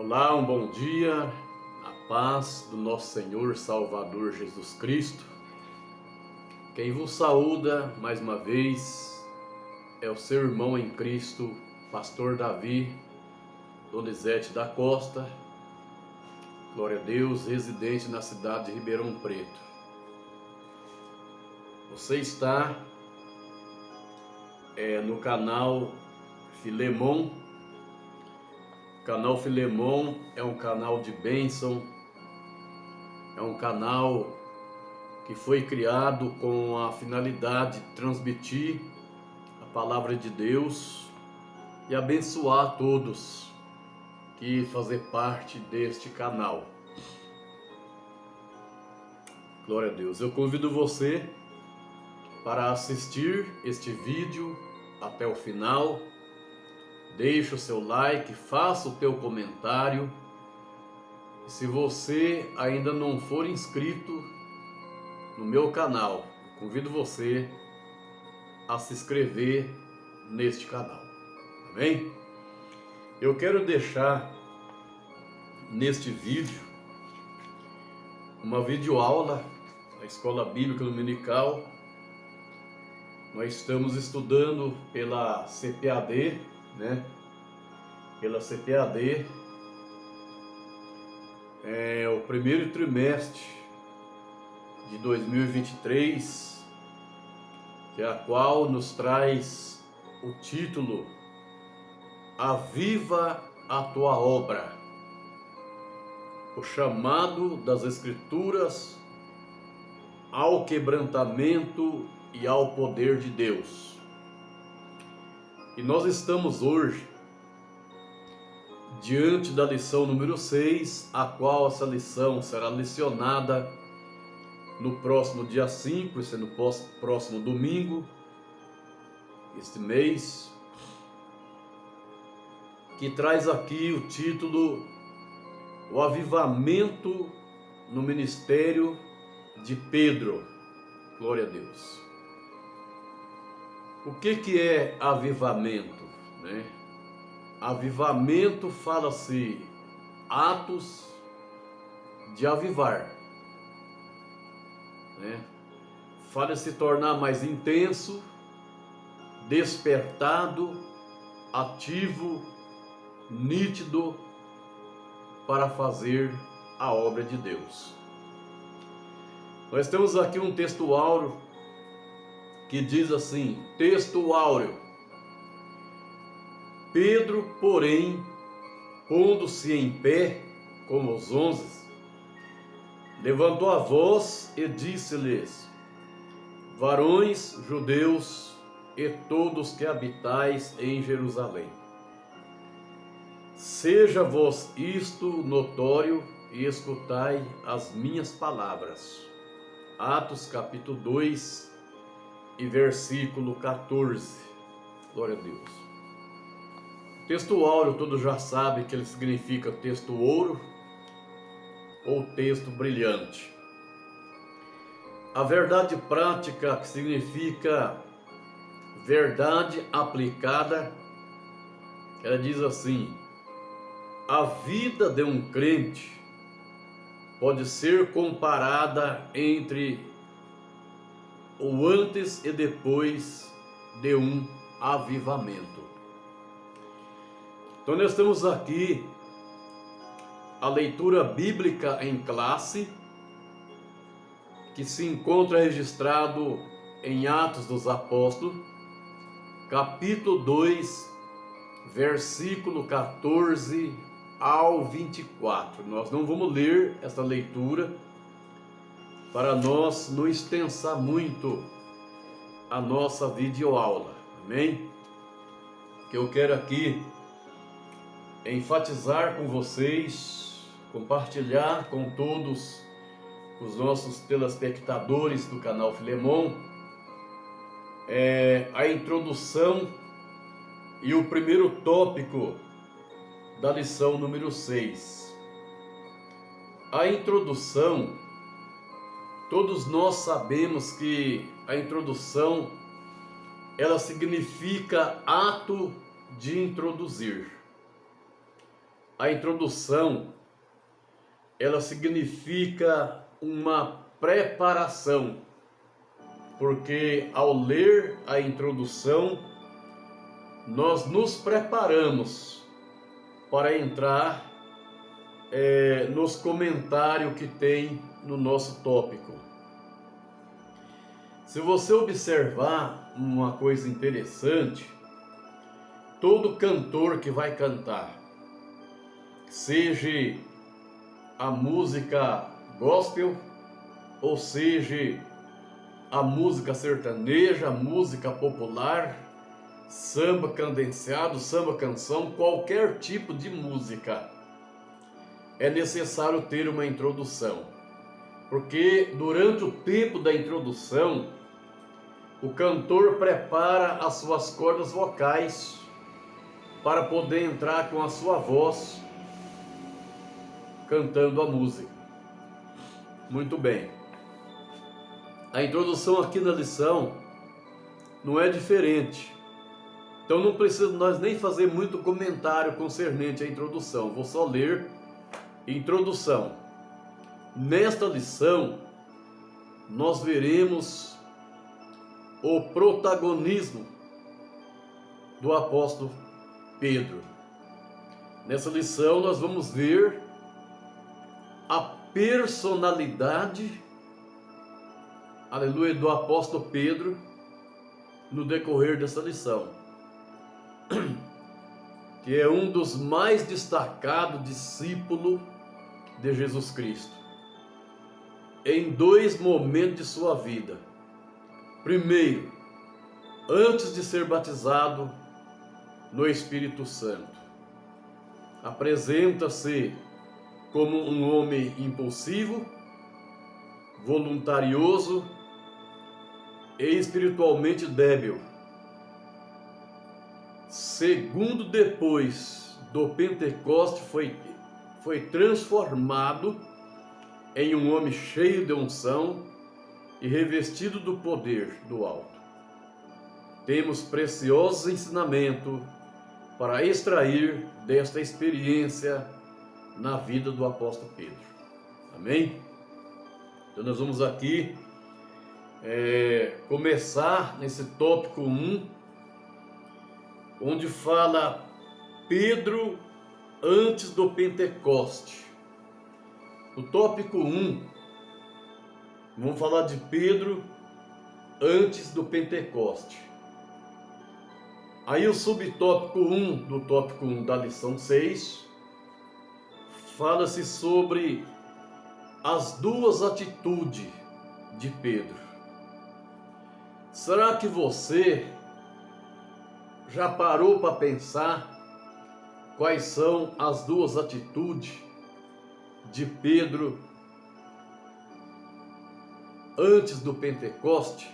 Olá, um bom dia, a paz do nosso Senhor Salvador Jesus Cristo. Quem vos saúda mais uma vez é o seu irmão em Cristo, Pastor Davi Donizete da Costa, glória a Deus, residente na cidade de Ribeirão Preto. Você está no canal Filemon. O canal Filemon é um canal de bênção, é um canal que foi criado com a finalidade de transmitir a palavra de Deus e abençoar todos que fazem parte deste canal. Glória a Deus. Eu convido você para assistir este vídeo até o final. Deixe o seu like, faça o teu comentário. E se você ainda não for inscrito no meu canal, convido você a se inscrever neste canal. Amém? Eu quero deixar neste vídeo uma videoaula da Escola Bíblica Dominical. Nós estamos estudando pela CPAD, Pela CPAD, o primeiro trimestre de 2023, que é a qual nos traz o título Aviva a tua obra, o chamado das Escrituras ao quebrantamento e ao poder de Deus. E nós estamos hoje diante da lição número 6, a qual essa lição será lecionada no próximo dia 5, isso é no próximo domingo, este mês, que traz aqui o título O Avivamento no Ministério de Pedro. Glória a Deus. O que é avivamento, Avivamento fala-se atos de avivar, Fala-se tornar mais intenso, despertado, ativo, nítido para fazer a obra de Deus. Nós temos aqui um texto áureo que diz assim, texto áureo: Pedro, porém, pondo-se em pé, como os 11, levantou a voz e disse-lhes: varões judeus e todos que habitais em Jerusalém, seja-vos isto notório e escutai as minhas palavras. Atos capítulo 2 e versículo 14. Glória a Deus. Texto áureo, todos já sabem que ele significa texto ouro ou texto brilhante. A verdade prática, que significa verdade aplicada, ela diz assim: a vida de um crente pode ser comparada entre o antes e depois de um avivamento. Então nós temos aqui a leitura bíblica em classe, que se encontra registrado em Atos dos Apóstolos, capítulo 2, versículo 14 ao 24. Nós não vamos ler essa leitura para nós não extensar muito a nossa videoaula, amém? Que eu quero aqui enfatizar com vocês, compartilhar com todos os nossos telespectadores do canal Filemon, a introdução e o primeiro tópico da lição número 6. A introdução, todos nós sabemos que a introdução, ela significa ato de introduzir. a introdução, ela significa uma preparação, porque ao ler a introdução, nós nos preparamos para entrar nos comentários que tem no nosso tópico. Se você observar uma coisa interessante, todo cantor que vai cantar, seja a música gospel, ou seja a música sertaneja, a música popular, samba cadenciado, samba canção, qualquer tipo de música, é necessário ter uma introdução, porque durante o tempo da introdução, o cantor prepara as suas cordas vocais para poder entrar com a sua voz cantando a música. Muito bem. A introdução aqui na lição não é diferente. Então não precisa nós nem fazer muito comentário concernente à introdução. Vou só ler introdução. Nesta lição, nós veremos o protagonismo do apóstolo Pedro. Nessa lição, nós vamos ver a personalidade, aleluia, do apóstolo Pedro no decorrer dessa lição, que é um dos mais destacados discípulos de Jesus Cristo, em dois momentos de sua vida. Primeiro, antes de ser batizado no Espírito Santo, apresenta-se como um homem impulsivo, voluntarioso e espiritualmente débil. Segundo, depois do Pentecoste, foi transformado em um homem cheio de unção e revestido do poder do alto. Temos preciosos ensinamentos para extrair desta experiência na vida do apóstolo Pedro. Amém? Então nós vamos aqui começar nesse tópico 1, onde fala Pedro antes do Pentecoste. O tópico 1, vamos falar de Pedro antes do Pentecoste. Aí o subtópico 1 do tópico 1 da lição 6, fala-se sobre as duas atitudes de Pedro. Será que você já parou para pensar quais são as duas atitudes de Pedro antes do Pentecoste?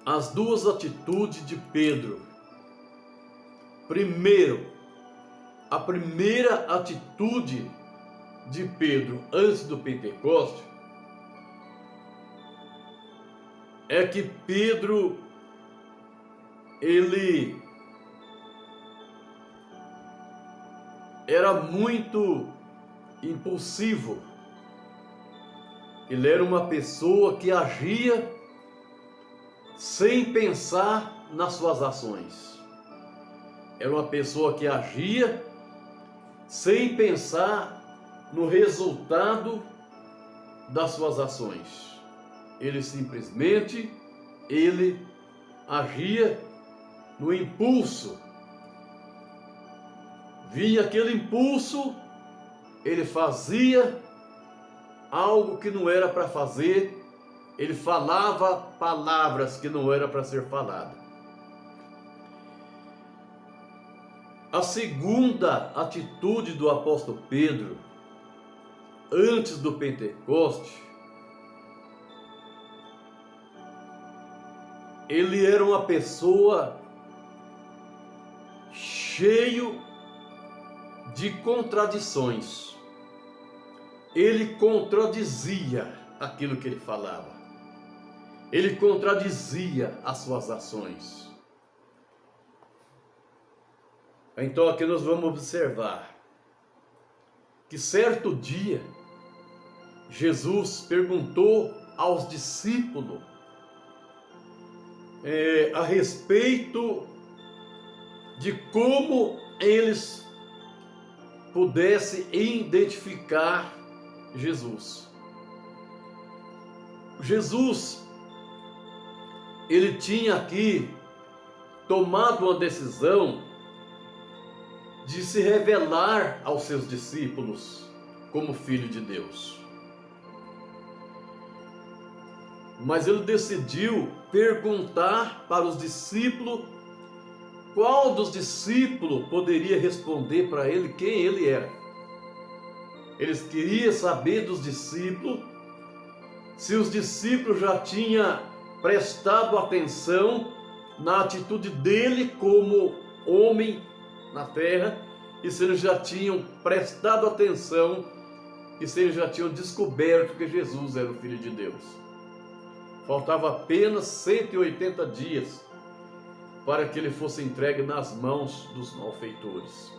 As duas atitudes de Pedro. Primeiro, a primeira atitude de Pedro antes do Pentecoste é que Pedro, ele era muito impulsivo. Ele era uma pessoa que agia sem pensar nas suas ações. Era uma pessoa que agia sem pensar no resultado das suas ações. Ele simplesmente, agia no impulso. Vinha aquele impulso, ele fazia algo que não era para fazer, ele falava palavras que não era para ser falada. A segunda atitude do apóstolo Pedro antes do Pentecoste, ele era uma pessoa cheio de contradições. Ele contradizia aquilo que ele falava. Ele contradizia as suas ações. Então aqui nós vamos observar que certo dia Jesus perguntou aos discípulos a respeito de como eles pudessem identificar Jesus. Jesus, ele tinha aqui tomado uma decisão de se revelar aos seus discípulos como Filho de Deus. Mas ele decidiu perguntar para os discípulos qual dos discípulos poderia responder para ele quem ele era. Eles queriam saber dos discípulos se os discípulos já tinham prestado atenção na atitude dele como homem na terra, e se eles já tinham prestado atenção e se eles já tinham descoberto que Jesus era o Filho de Deus. Faltava apenas 180 dias para que ele fosse entregue nas mãos dos malfeitores.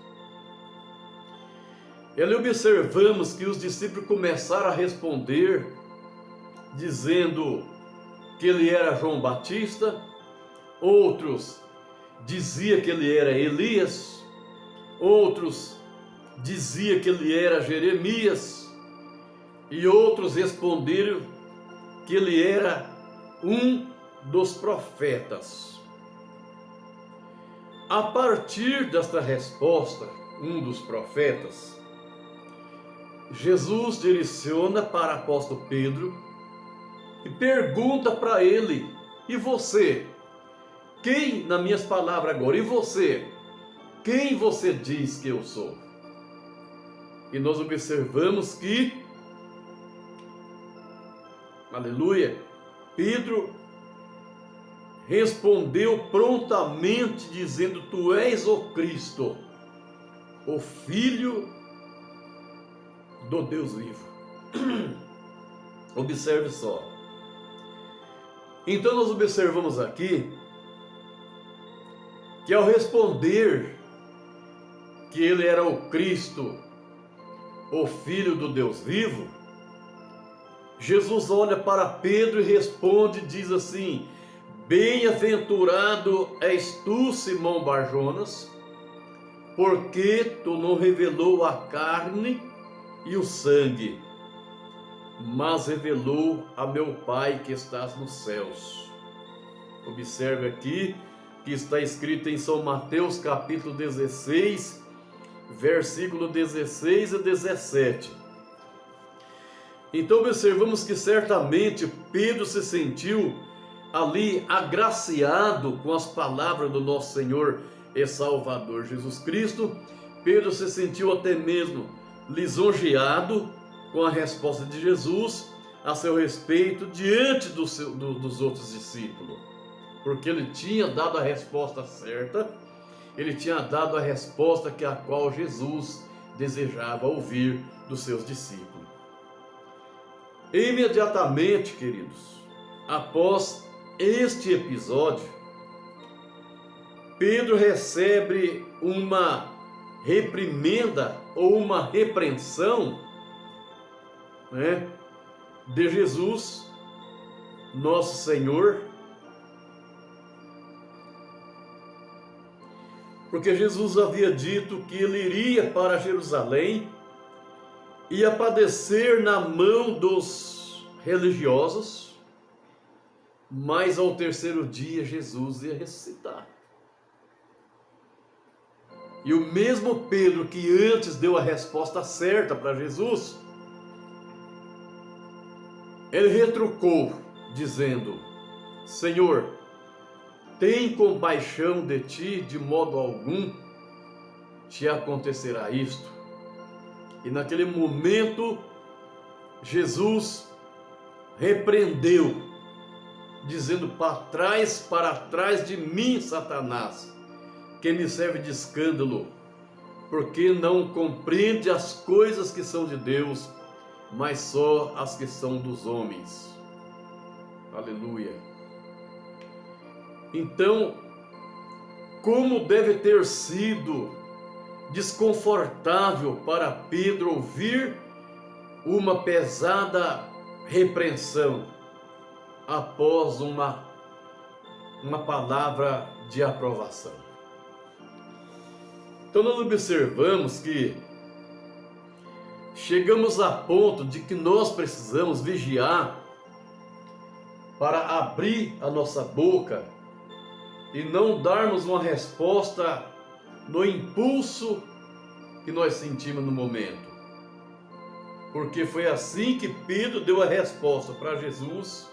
E ali observamos que os discípulos começaram a responder, dizendo que ele era João Batista, outros diziam que ele era Elias, outros diziam que ele era Jeremias, e outros responderam que ele era um dos profetas. A partir desta resposta, um dos profetas, Jesus direciona para o apóstolo Pedro e pergunta para ele: e você? Quem, nas minhas palavras agora, e você? Quem você diz que eu sou? E nós observamos que, aleluia, Pedro respondeu prontamente dizendo: tu és o Cristo, o Filho do Deus vivo. Observe só. Então nós observamos aqui que ao responder que ele era o Cristo, o Filho do Deus vivo, Jesus olha para Pedro e responde, diz assim: bem-aventurado és tu, Simão Barjonas, porque tu não revelou a carne e o sangue, mas revelou a meu Pai que estás nos céus. Observe aqui que está escrito em São Mateus capítulo 16, versículo 16 e 17. Então observamos que certamente Pedro se sentiu ali agraciado com as palavras do nosso Senhor e Salvador Jesus Cristo. Pedro se sentiu até mesmo lisonjeado com a resposta de Jesus a seu respeito diante dos outros discípulos, porque ele tinha dado a resposta certa, ele tinha dado a resposta a qual Jesus desejava ouvir dos seus discípulos. Imediatamente, queridos, após este episódio, Pedro recebe uma reprimenda ou uma repreensão, de Jesus, nosso Senhor, porque Jesus havia dito que ele iria para Jerusalém, ia padecer na mão dos religiosos, mas ao terceiro dia Jesus ia ressuscitar. E o mesmo Pedro que antes deu a resposta certa para Jesus, ele retrucou, dizendo: Senhor, tem compaixão de ti, de modo algum te acontecerá isto. E naquele momento, Jesus repreendeu, dizendo: para trás de mim, Satanás, que me serve de escândalo, porque não compreende as coisas que são de Deus, mas só as que são dos homens. Aleluia. Então, como deve ter sido desconfortável para Pedro ouvir uma pesada repreensão após uma palavra de aprovação. Então nós observamos que chegamos a ponto de que nós precisamos vigiar para abrir a nossa boca e não darmos uma resposta no impulso que nós sentimos no momento. Porque foi assim que Pedro deu a resposta para Jesus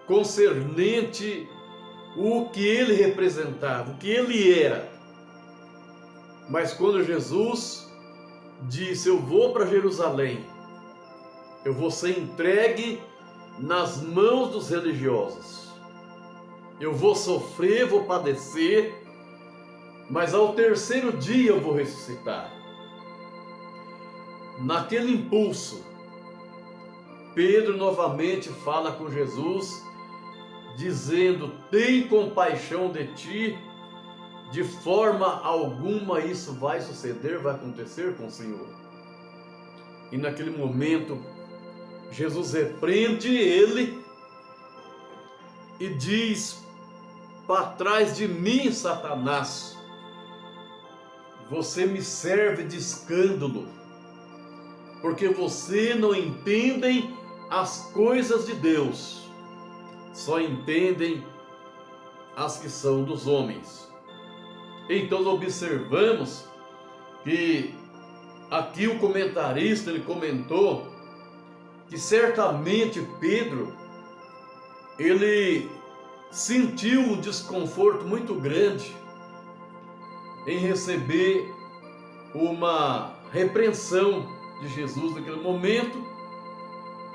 concernente o que ele representava, o que ele era. Mas quando Jesus disse: eu vou para Jerusalém, eu vou ser entregue nas mãos dos religiosos, eu vou sofrer, vou padecer, mas ao terceiro dia eu vou ressuscitar. Naquele impulso, Pedro novamente fala com Jesus, dizendo: tem compaixão de ti, de forma alguma isso vai suceder, vai acontecer com o Senhor. E naquele momento, Jesus repreende ele e diz: para trás de mim, Satanás, você me serve de escândalo, porque você não entendem as coisas de Deus, só entendem as que são dos homens. Então observamos que aqui o comentarista ele comentou que certamente Pedro ele sentiu um desconforto muito grande em receber uma repreensão de Jesus naquele momento,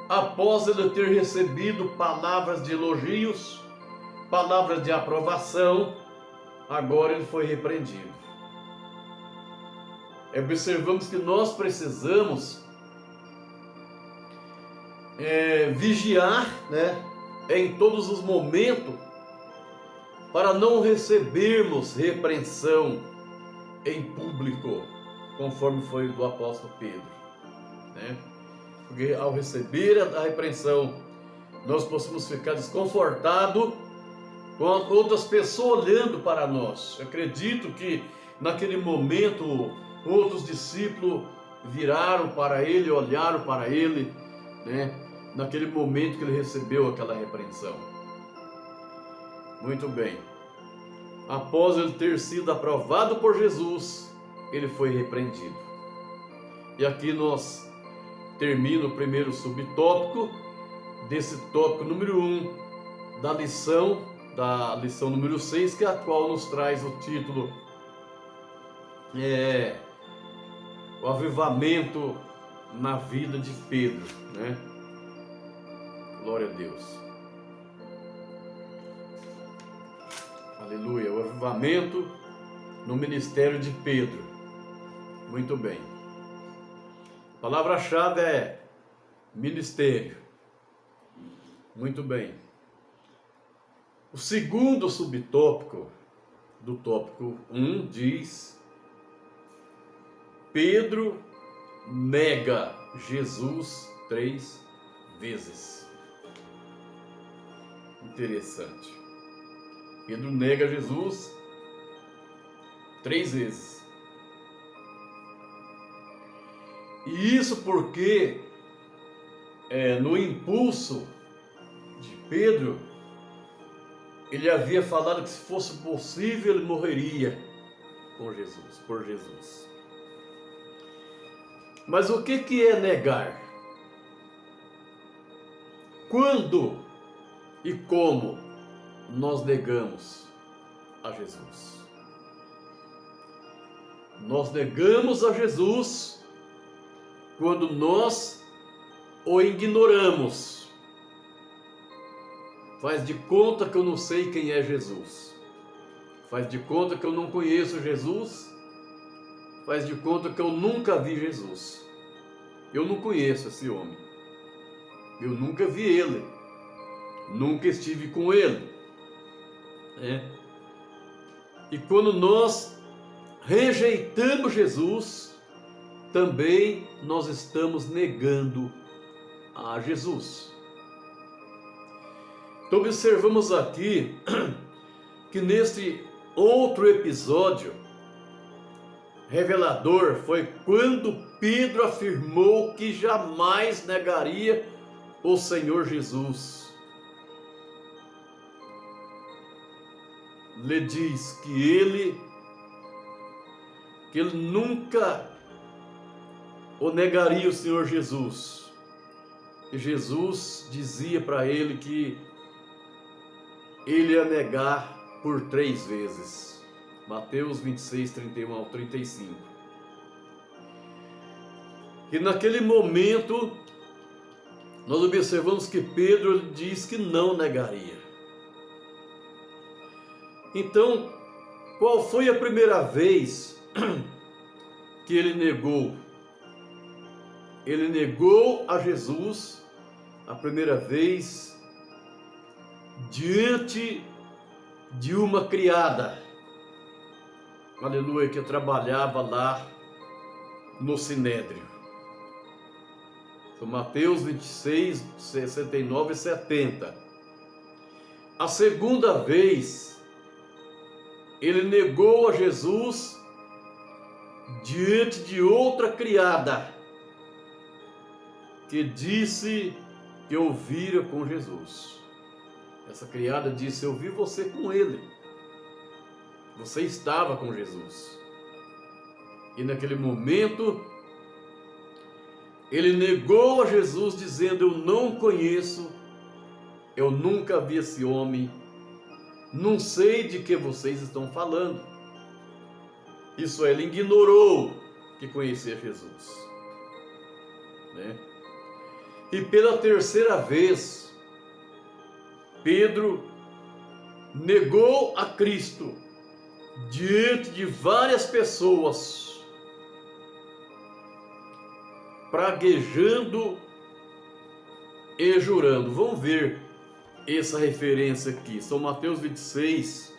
após ele ter recebido palavras de elogios, palavras de aprovação. Agora ele foi repreendido. Observamos que nós precisamos vigiar, em todos os momentos, para não recebermos repreensão em público, conforme foi do apóstolo Pedro, Porque ao receber a repreensão, nós possamos ficar desconfortados com outras pessoas olhando para nós. Acredito que naquele momento outros discípulos viraram para ele, olharam para ele, naquele momento que ele recebeu aquela repreensão. Muito bem. Após ele ter sido aprovado por Jesus, ele foi repreendido. E aqui nós termina o primeiro subtópico desse tópico número 1 da lição número 6, que é a qual nos traz o título o avivamento na vida de Pedro, Glória a Deus. Aleluia. O avivamento no ministério de Pedro. Muito bem. A palavra-chave é ministério. Muito bem. O segundo subtópico do tópico 1 diz: Pedro nega Jesus 3 vezes. Interessante. Pedro nega Jesus 3 vezes. E isso porque no impulso de Pedro, ele havia falado que se fosse possível ele morreria por Jesus. Mas o que é negar? Quando e como nós negamos a Jesus? Nós negamos a Jesus quando nós o ignoramos. Faz de conta que eu não sei quem é Jesus. Faz de conta que eu não conheço Jesus. Faz de conta que eu nunca vi Jesus. Eu não conheço esse homem. Eu nunca vi ele. Nunca estive com ele. E quando nós rejeitamos Jesus, também nós estamos negando a Jesus. Então observamos aqui que neste outro episódio revelador foi quando Pedro afirmou que jamais negaria o Senhor Jesus. Lhe diz que ele nunca o negaria o Senhor Jesus. E Jesus dizia para ele que ele ia negar por 3 vezes. Mateus 26, 31 ao 35. E naquele momento, nós observamos que Pedro diz que não negaria. Então, qual foi a primeira vez que ele negou? Ele negou a Jesus a primeira vez diante de uma criada, aleluia, que trabalhava lá no Sinédrio. São Mateus 26, 69 e 70. A segunda vez, ele negou a Jesus diante de outra criada, que disse que ouvira com Jesus. Essa criada disse: eu vi você com ele. Você estava com Jesus. E naquele momento, ele negou a Jesus, dizendo: eu não conheço, eu nunca vi esse homem, não sei de que vocês estão falando. Isso ele ignorou que conhecia Jesus, né? E pela terceira vez, Pedro negou a Cristo diante de várias pessoas, praguejando e jurando. Vamos ver essa referência aqui. São Mateus 26,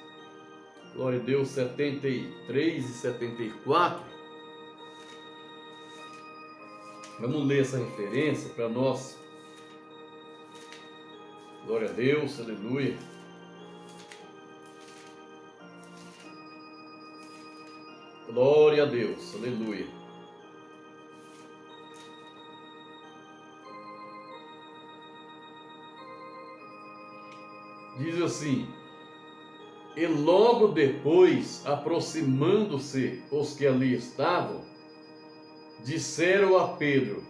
glória a Deus, 73 e 74. Vamos ler essa referência para nós. Glória a Deus, aleluia. Glória a Deus, aleluia. Diz assim: e logo depois, aproximando-se os que ali estavam, disseram a Pedro: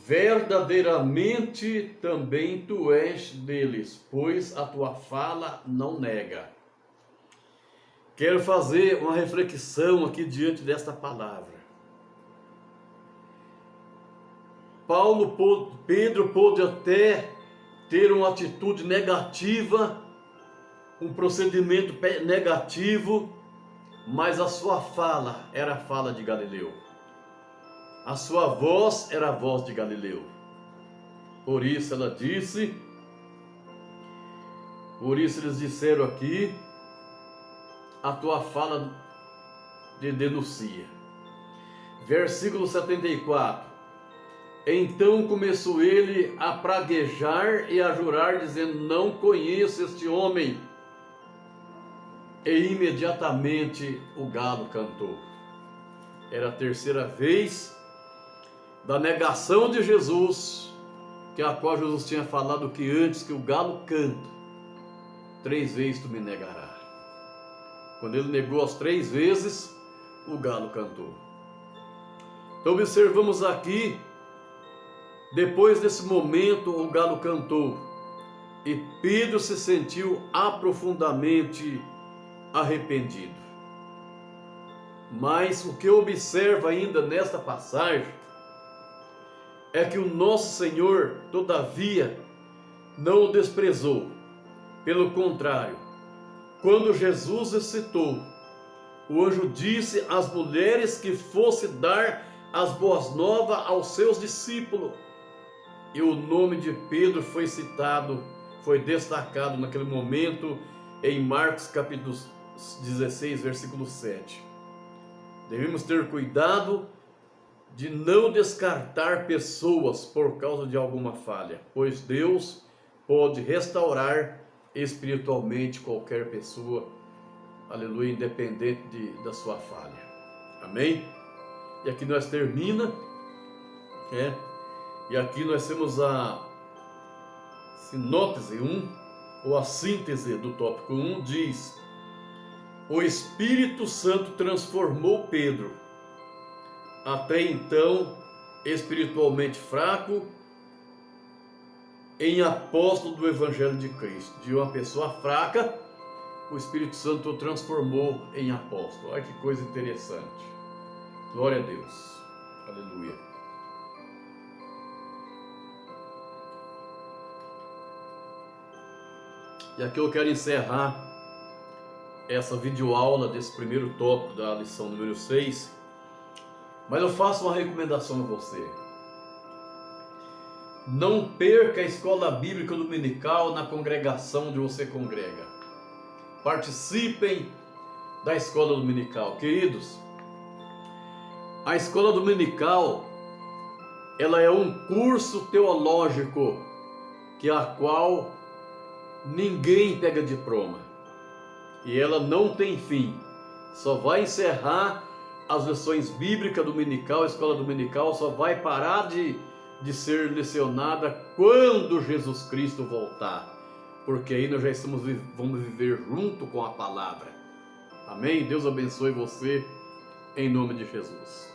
verdadeiramente também tu és deles, pois a tua fala não nega. Quero fazer uma reflexão aqui diante desta palavra. Pedro pôde até ter uma atitude negativa, um procedimento negativo, mas a sua fala era a fala de Galileu. A sua voz era a voz de Galileu. Por isso ela disse, por isso eles disseram aqui: a tua fala te denuncia. Versículo 74. Então começou ele a praguejar e a jurar, dizendo: não conheço este homem. E imediatamente o galo cantou. Era a terceira vez da negação de Jesus, que a qual Jesus tinha falado que antes que o galo canta, 3 vezes tu me negarás. Quando ele negou as 3 vezes, o galo cantou. Então observamos aqui, depois desse momento o galo cantou, e Pedro se sentiu profundamente arrependido. Mas o que eu observo ainda nesta passagem é que o nosso Senhor, todavia, não o desprezou. Pelo contrário, quando Jesus ressuscitou, o anjo disse às mulheres que fosse dar as boas novas aos seus discípulos. E o nome de Pedro foi citado, foi destacado naquele momento em Marcos capítulo 16, versículo 7. Devemos ter cuidado de não descartar pessoas por causa de alguma falha, pois Deus pode restaurar espiritualmente qualquer pessoa, aleluia, independente da sua falha. Amém? E aqui nós termina, e aqui nós temos a sinopse 1, ou a síntese do tópico 1, diz: o Espírito Santo transformou Pedro, até então espiritualmente fraco, em apóstolo do Evangelho de Cristo. De uma pessoa fraca, o Espírito Santo o transformou em apóstolo. Olha que coisa interessante. Glória a Deus. Aleluia. E aqui eu quero encerrar essa videoaula desse primeiro tópico da lição número 6. Mas eu faço uma recomendação a você. Não perca a escola bíblica dominical na congregação onde você congrega. Participem da escola dominical. Queridos, a escola dominical, ela é um curso teológico a qual ninguém pega diploma. E ela não tem fim. Só vai encerrar as lições bíblicas dominical, a escola dominical só vai parar de ser lecionada quando Jesus Cristo voltar, porque aí nós já vamos viver junto com a palavra. Amém? Deus abençoe você, em nome de Jesus.